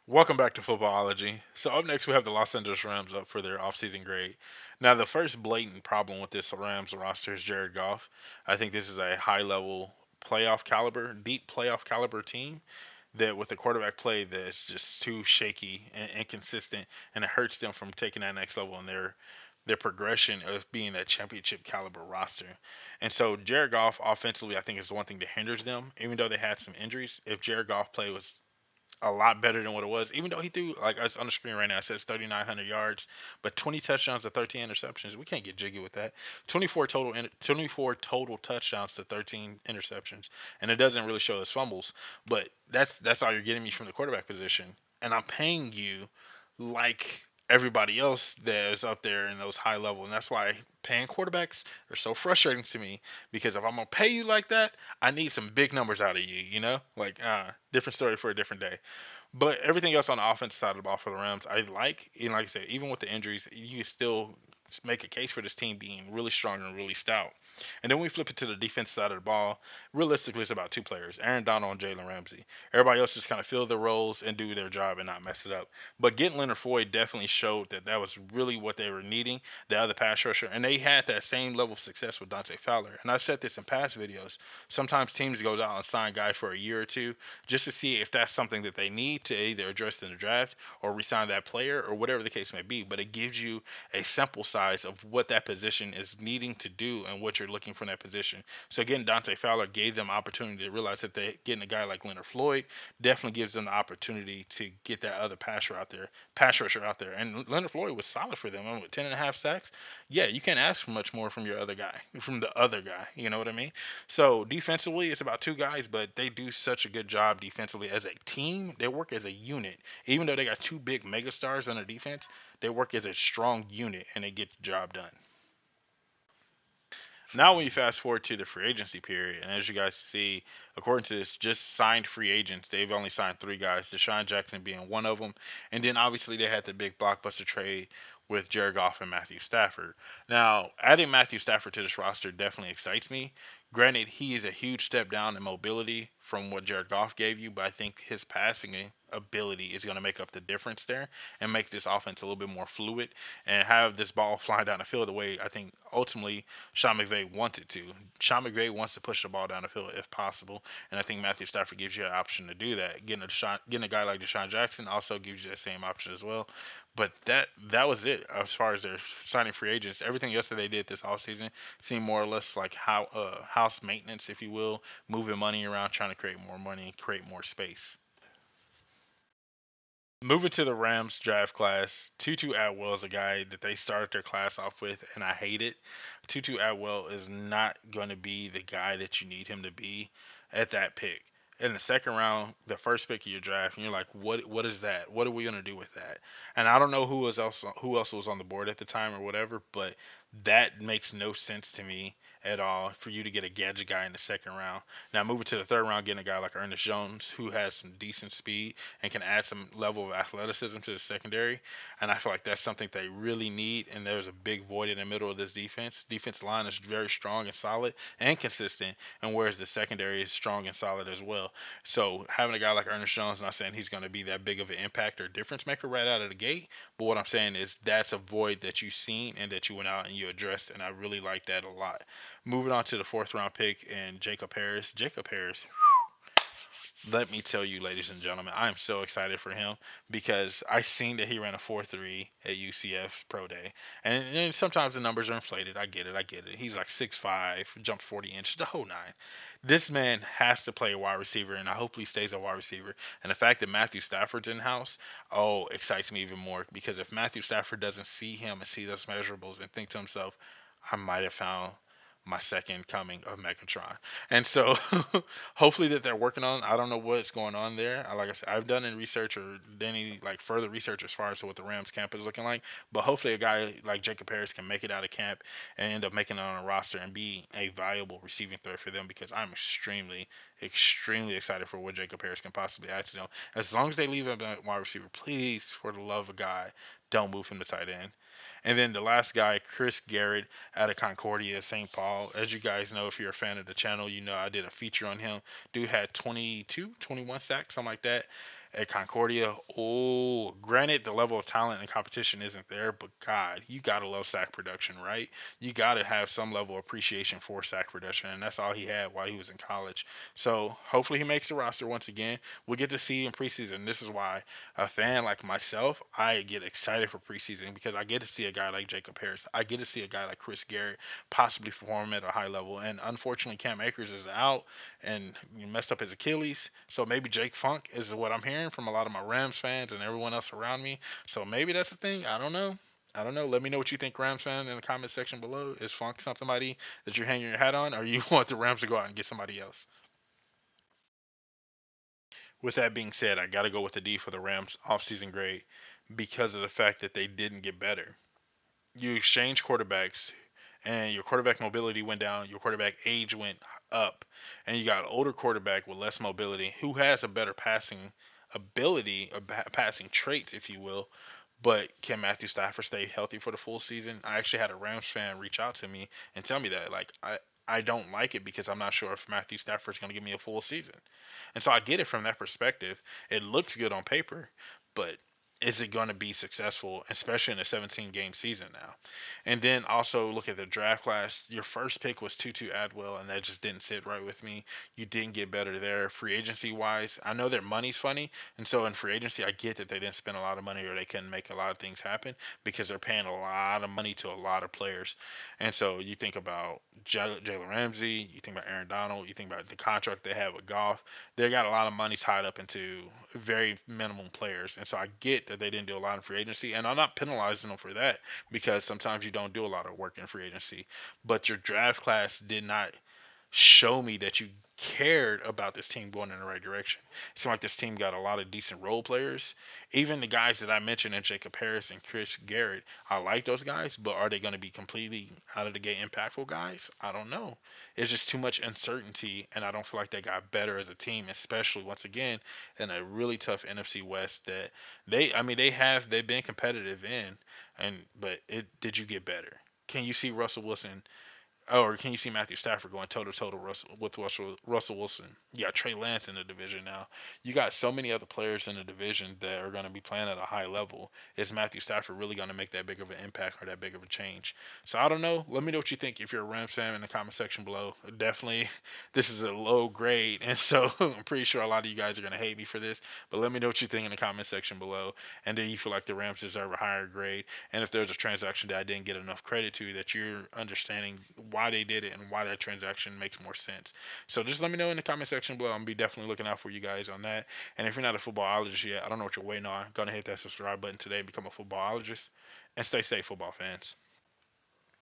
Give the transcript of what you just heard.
Welcome back to Footballology. So up next we have the Los Angeles Rams up for their offseason grade. Now the first blatant problem with this Rams roster is Jared Goff. I think this is a high level playoff caliber, deep playoff caliber team that with the quarterback play that's just too shaky and inconsistent, and it hurts them from taking that next level in their progression of being that championship caliber roster. And so Jared Goff offensively I think is the one thing that hinders them, even though they had some injuries. If Jared Goff play was a lot better than what it was. Even though he threw, like it's on the screen right now, it says 3,900 yards, but 20 touchdowns to 13 interceptions. We can't get jiggy with that. 24 total touchdowns to 13 interceptions, and it doesn't really show his fumbles. But that's all you're getting me from the quarterback position, and I'm paying you like everybody else that's up there in those high level, and that's why paying quarterbacks are so frustrating to me because if I'm gonna pay you like that, I need some big numbers out of you, like different story for a different day. But everything else on the offense side of the ball for the Rams, I like. And like I said, even with the injuries, you can still make a case for this team being really strong and really stout. And then we flip it to the defense side of the ball. Realistically, it's about two players, Aaron Donald and Jalen Ramsey. Everybody else just kind of fill their roles and do their job and not mess it up. But getting Leonard Floyd definitely showed that that was really what they were needing, the other pass rusher. And they had that same level of success with Dante Fowler. And I've said this in past videos. Sometimes teams goes out and sign guys for a year or two just to see if that's something that they need to either address in the draft or resign that player or whatever the case may be. But it gives you a sample size of what that position is needing to do and what you're looking for in that position. So again, Dante Fowler gave them opportunity to realize that they getting a guy like Leonard Floyd definitely gives them the opportunity to get that other pass rusher out there. And Leonard Floyd was solid for them. With 10.5 sacks, yeah, you can't ask for much more from your other guy, from the other guy. You know what I mean? So defensively, it's about two guys, but they do such a good job defensively as a team. They work as a unit. Even though they got two big megastars on their defense, they work as a strong unit and they get the job done. Now, when you fast forward to the free agency period, and as you guys see, according to this, just signed free agents, they've only signed three guys, Deshaun Jackson being one of them. And then obviously they had the big blockbuster trade with Jared Goff and Matthew Stafford. Now, adding Matthew Stafford to this roster definitely excites me. Granted, he is a huge step down in mobility from what Jared Goff gave you, but I think his passing ability is going to make up the difference there and make this offense a little bit more fluid and have this ball flying down the field the way I think ultimately Sean McVay wants it to. Sean McVay wants to push the ball down the field if possible, and I think Matthew Stafford gives you an option to do that. Getting a guy like Deshaun Jackson also gives you that same option as well. But that was it as far as their signing free agents. Everything else that they did this offseason seemed more or less like house maintenance, if you will, moving money around, trying to create more money, create more space. Moving to the Rams draft class, Tutu Atwell is a guy that they started their class off with, and I hate it. Tutu Atwell is not going to be the guy that you need him to be at that pick. In the second round, the first pick of your draft, and you're like, what is that? What are we gonna do with that? And I don't know who else was on the board at the time or whatever, but that makes no sense to me at all for you to get a gadget guy in the second round. Now moving to the third round, getting a guy like Ernest Jones who has some decent speed and can add some level of athleticism to the secondary. And I feel like that's something they really need. And there's a big void in the middle of this defense. Defense line is very strong and solid and consistent, and whereas the secondary is strong and solid as well. So having a guy like Ernest Jones, not saying he's going to be that big of an impact or difference maker right out of the gate, but what I'm saying is that's a void that you've seen and that you went out and you addressed, and I really like that a lot. Moving on to the fourth round pick and Jacob Harris. Jacob Harris, let me tell you, ladies and gentlemen, I am so excited for him because I seen that he ran a 4.3 at UCF Pro Day, and sometimes the numbers are inflated. I get it, I get it. He's like 6'5", jumped 40 inches, the whole nine. This man has to play a wide receiver, and I hope he stays a wide receiver. And the fact that Matthew Stafford's in house, oh, excites me even more because if Matthew Stafford doesn't see him and see those measurables and think to himself, I might have found my second coming of Megatron. And so hopefully that they're working on. I don't know what's going on there. Like I said, I've done any research or any like further research as far as what the Rams camp is looking like. But hopefully a guy like Jacob Harris can make it out of camp and end up making it on a roster and be a valuable receiving threat for them because I'm extremely excited for what Jacob Harris can possibly add to them. As long as they leave him at wide receiver, please, for the love of God, don't move him to tight end. And then the last guy, Chris Garrett out of Concordia, St. Paul. As you guys know, if you're a fan of the channel, you know I did a feature on him. Dude had 22, 21 sacks, something like that. at Concordia. Oh, granted, the level of talent and competition isn't there, but God, you gotta love sack production, right? You gotta have some level of appreciation for sack production, and that's all he had while he was in college. So hopefully he makes the roster once again. We'll get to see in preseason. This is why a fan like myself, I get excited for preseason because I get to see a guy like Jacob Harris. I get to see a guy like Chris Garrett possibly perform at a high level. And unfortunately, Cam Akers is out and messed up his Achilles. So maybe Jake Funk is what I'm hearing from a lot of my Rams fans and everyone else around me. So maybe that's the thing. I don't know. I don't know. Let me know what you think, Rams fan, in the comment section below. Is Funk somebody that you're hanging your hat on, or you want the Rams to go out and get somebody else? With that being said, I got to go with the D for the Rams offseason grade because of the fact that they didn't get better. You exchange quarterbacks and your quarterback mobility went down, your quarterback age went up, and you got an older quarterback with less mobility who has a better passing ability or passing traits, if you will. But can Matthew Stafford stay healthy for the full season? I actually had a Rams fan reach out to me and tell me that like I don't like it because I'm not sure if Matthew Stafford's going to give me a full season. And so I get it from that perspective. It looks good on paper, but is it going to be successful, especially in a 17 game season now? And then also look at the draft class. Your first pick was Tutu Atwell, and that just didn't sit right with me. You didn't get better there. Free agency wise, I know their money's funny, and so in free agency, I get that they didn't spend a lot of money or they couldn't make a lot of things happen because they're paying a lot of money to a lot of players. And so you think about Jalen Ramsey, you think about Aaron Donald, you think about the contract they have with Goff. They got a lot of money tied up into very minimum players. And so I get that they didn't do a lot in free agency, and I'm not penalizing them for that because sometimes you don't do a lot of work in free agency. But your draft class did not show me that you cared about this team going in the right direction. It seemed like this team got a lot of decent role players. Even the guys that I mentioned, in Jacob Harris and Chris Garrett, I like those guys, but are they going to be completely out of the gate impactful guys? I don't know. It's just too much uncertainty, and I don't feel like they got better as a team, especially once again in a really tough NFC West that I mean, they've been competitive in, and but did you get better? Can you see Russell Wilson or can you see Matthew Stafford going toe to toe to Russell Wilson? You got Trey Lance in the division now. You got so many other players in the division that are going to be playing at a high level. Is Matthew Stafford really going to make that big of an impact or that big of a change? So I don't know. Let me know what you think if you're a Rams fan in the comment section below. Definitely, this is a low grade, and so I'm pretty sure a lot of you guys are going to hate me for this. But let me know what you think in the comment section below. And then you feel like the Rams deserve a higher grade, and if there's a transaction that I didn't get enough credit to, that you're understanding why they did it and why that transaction makes more sense. So just let me know in the comment section below. I'm gonna be definitely looking out for you guys on that. And if you're not a footballologist yet, I don't know what you're waiting on. Gonna hit that subscribe button today, become a footballologist, and stay safe, football fans.